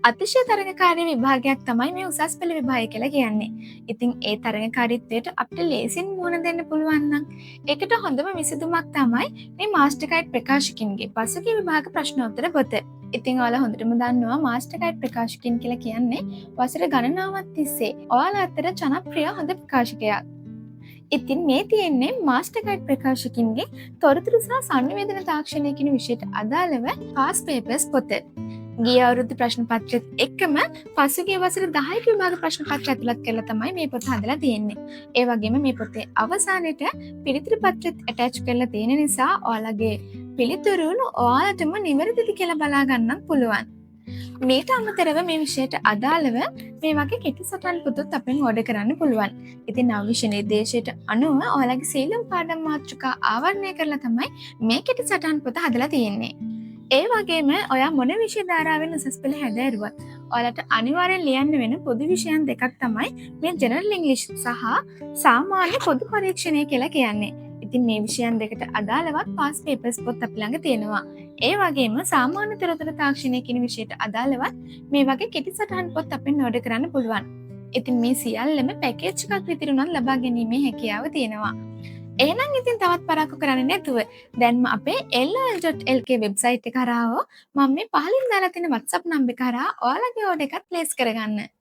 අතිශය තරඟකාරී විභාගයක් තමයි මේ උසස් පෙළ විභාගය කියලා කියන්නේ. ඉතින් ඒ තරඟකාරීත්වයට අපිට ලේසියෙන් මුහුණ දෙන්න පුළුවන් නම් ඒකට හොඳම විසඳුමක් තමයි මේ මාස්ටර් ගයිඩ් ප්‍රකාශකින්ගේ පසුගිය විභාග ප්‍රශ්නෝත්තර පොත. ඉතින් ඔයාලා හොඳටම දන්නවා මාස්ටර් ගයිඩ් ප්‍රකාශකින් කියලා කියන්නේ වසර ගණනාවක් තිස්සේ ඔයාලා අතර ජනප්‍රිය හොඳ ප්‍රකාශකයක්. ඉතින් මේ තියෙන්නේ මාස්ටර් ගයිඩ් ප්‍රකාශකින්ගේ තොරතුරු සහ සංනිවේදන තාක්ෂණය කියන විෂයට අදාළව පාස් පේපර්ස් පොත. ගිය අවුරුදු ප්‍රශ්න පත්‍රෙත් එක්කම පසුගිය වසර 10ක විභාග ප්‍රශ්න පත්‍ර ඇතුළත් කරලා තමයි මේ පොත හදලා තියෙන්නේ. ඒ වගේම මේ පොතේ අවසානයේට පිළිතුරු පත්‍රෙත් ඇටච් කරලා තියෙන නිසා ඔයාලගේ පිළිතුරුණු ඔයාලටම නිවැරදිද කියලා බලා ගන්නත් පුළුවන්. මේට අමතරව මේ විෂයට අදාළව මේ වගේ කෙටි සටහන් පොතත් අපෙන් ඕඩර් කරන්න පුළුවන්. ඉතින් නව විෂය නිර්දේශයට අනුව ඔයාලගේ සීලම් පාඩම් මාතෘකා ආවරණය කරලා තමයි මේ කෙටි සටහන් පොත හදලා තියෙන්නේ. ඒ වගේම ඔයා මොන විෂය ධාරාවෙන් උසස් පෙළ හැදෑරුවත් ඔයාලට අනිවාර්යෙන් ලියන්න වෙන පොදු විෂයන් දෙකක් තමයි මේ ජෙනරල් ඉංග්‍රීසි සහ සාමාන්‍ය පොදු පරීක්ෂණය කියලා කියන්නේ. ඉතින් මේ විෂයන් දෙකට අදාළවත් පාස් පේපර්ස් පොත් අපි ළඟ තියෙනවා. ඒ වගේම සාමාන්‍ය තොරතුරු තාක්ෂණය කියන විෂයට අදාළවත් මේ වගේ කෙටි සටහන් පොත් අපෙන් ඕඩර් කරන්න පුළුවන්. ඉතින් මේ සියල්ලම පැකේජ් එකක් විතර උනත් ලබා ගැනීමේ හැකියාව තියෙනවා. එහෙනම් ඉතින් තවත් පරක්කු කරන්නේ නැතුව දැන්ම අපේ ll.lk වෙබ්සයිට් එක හරහා මම මේ පහලින් දාලා තියෙන WhatsApp නම්බර් එක හරහා ඔයාලගේ ඕඩර් එකත් ප්ලේස් කරගන්න.